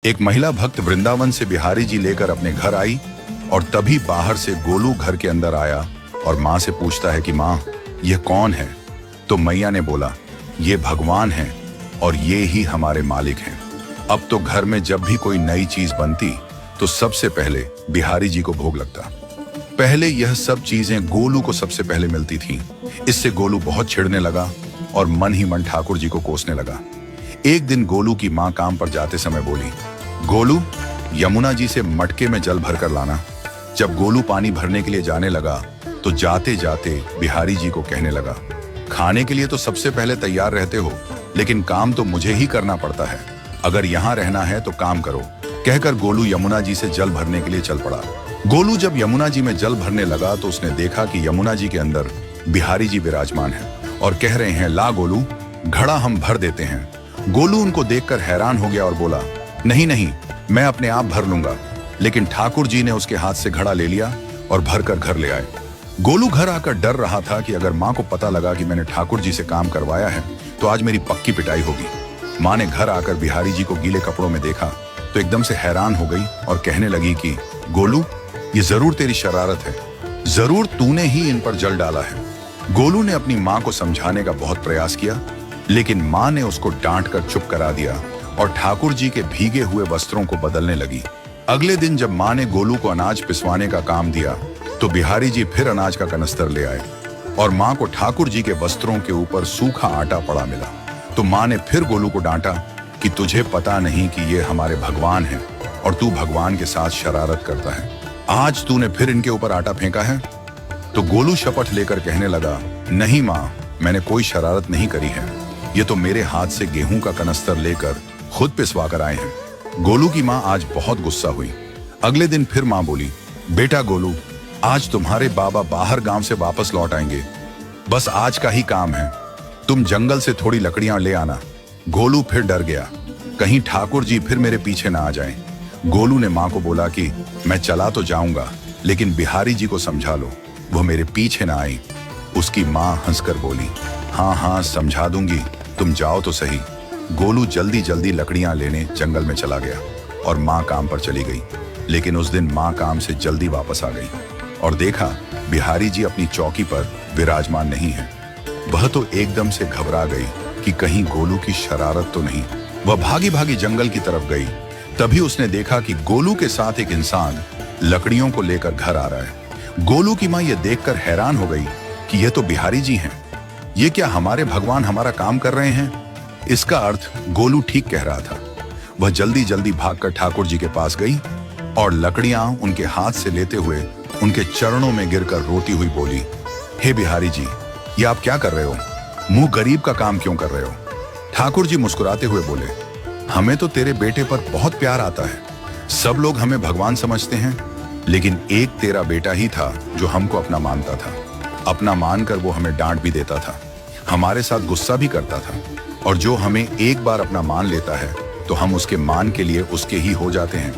एक महिला भक्त वृंदावन से बिहारी जी लेकर अपने घर आई और तभी बाहर से गोलू घर के अंदर आया और माँ से पूछता है कि माँ, यह कौन है? तो मैया ने बोला, ये भगवान हैं और ये ही हमारे मालिक हैं। अब तो घर में जब भी कोई नई चीज बनती तो सबसे पहले बिहारी जी को भोग लगता। पहले यह सब चीजें गोलू को सबसे पहले मिलती थीं। इससे गोलू बहुत छिड़ने लगा और मन ही मन ठाकुर जी को कोसने लगा। एक दिन गोलू की माँ काम पर जाते समय बोली, गोलू, यमुना जी से मटके में जल भर कर लाना। जब गोलू पानी भरने के लिए जाने लगा तो जाते जाते बिहारी जी को कहने लगा, खाने के लिए तो सबसे पहले तैयार रहते हो, लेकिन काम तो मुझे ही करना पड़ता है। अगर यहाँ रहना है तो काम करो। कहकर गोलू यमुना जी से जल भरने के लिए चल पड़ा। गोलू जब यमुना जी में जल भरने लगा तो उसने देखा कि यमुना जी के अंदर बिहारी जी विराजमान हैं और कह रहे हैं, ला गोलू, घड़ा हम भर देते हैं। गोलू उनको देखकर हैरान हो गया और बोला, नहीं नहीं, मैं अपने आप भर लूंगा। लेकिन ठाकुर जी ने उसके हाथ से घड़ा ले लिया और भरकर घर ले आए। गोलू घर आकर डर रहा था कि अगर माँ को पता लगा कि मैंने ठाकुर जी से काम करवाया है तो आज मेरी पक्की पिटाई होगी। माँ ने घर आकर बिहारी जी को गीले कपड़ों में देखा तो एकदम से हैरान हो गई और कहने लगी कि गोलू, ये जरूर तेरी शरारत है, जरूर तूने ही इन पर जल डाला है। गोलू ने अपनी माँ को समझाने का बहुत प्रयास किया, लेकिन माँ ने उसको डांट कर चुप करा दिया और ठाकुर जी के भीगे हुए वस्त्रों को बदलने लगी। अगले दिन जब माँ ने गोलू को अनाज पिसवाने का काम दिया तो बिहारी जी फिर अनाज का कनस्तर ले आए और माँ को ठाकुर जी के वस्त्रों के ऊपर सूखा आटा पड़ा मिला। तो माँ ने फिर गोलू को डांटा कि तुझे पता नहीं कि ये हमारे भगवान हैं और तू भगवान के साथ शरारत करता है। आज तूने फिर इनके ऊपर आटा फेंका है। तो गोलू शपथ लेकर कहने लगा, नहीं माँ, मैंने कोई शरारत नहीं करी है। ये तो मेरे हाथ से गेहूं का कनस्तर लेकर खुद पिसवा कर आए हैं। गोलू की माँ आज बहुत गुस्सा हुई। अगले दिन फिर माँ बोली, बेटा गोलू, आज तुम्हारे बाबा बाहर गांव से वापस लौट आएंगे। बस आज का ही काम है, तुम जंगल से थोड़ी लकड़ियां ले आना। गोलू फिर डर गया, कहीं ठाकुर जी फिर मेरे पीछे ना आ जाएं। गोलू ने माँ को बोला कि मैं चला तो जाऊंगा, लेकिन बिहारी जी को समझा लो, वो मेरे पीछे ना आई। उसकी माँ हंसकर बोली, हाँ हाँ समझा दूंगी, तुम जाओ तो सही। गोलू जल्दी जल्दी लकड़ियां लेने जंगल में चला गया और माँ काम पर चली गई। लेकिन उस दिन माँ काम से जल्दी वापस आ गई और देखा बिहारी जी अपनी चौकी पर विराजमान नहीं है। वह तो एकदम से घबरा गई कि कहीं गोलू की शरारत तो नहीं। वह भागी भागी जंगल की तरफ गई। तभी उसने देखा कि गोलू के साथ एक इंसान लकड़ियों को लेकर घर आ रहा है। गोलू की माँ यह देखकर हैरान हो गई कि यह तो बिहारी जी हैं। ये क्या हमारे भगवान हमारा काम कर रहे हैं? इसका अर्थ गोलू ठीक कह रहा था। वह जल्दी जल्दी भागकर ठाकुर जी के पास गई और लकड़ियां उनके हाथ से लेते हुए उनके चरणों में गिरकर रोती हुई बोली, हे बिहारी जी, ये आप क्या कर रहे हो? मुंह गरीब का काम क्यों कर रहे हो? ठाकुर जी मुस्कुराते हुए बोले, हमें तो तेरे बेटे पर बहुत प्यार आता है। सब लोग हमें भगवान समझते हैं, लेकिन एक तेरा बेटा ही था जो हमको अपना मानता था। अपना मानकर वो हमें डांट भी देता था, हमारे साथ गुस्सा भी करता था, और जो हमें एक बार अपना मान लेता है तो हम उसके मान के लिए उसके ही हो जाते हैं।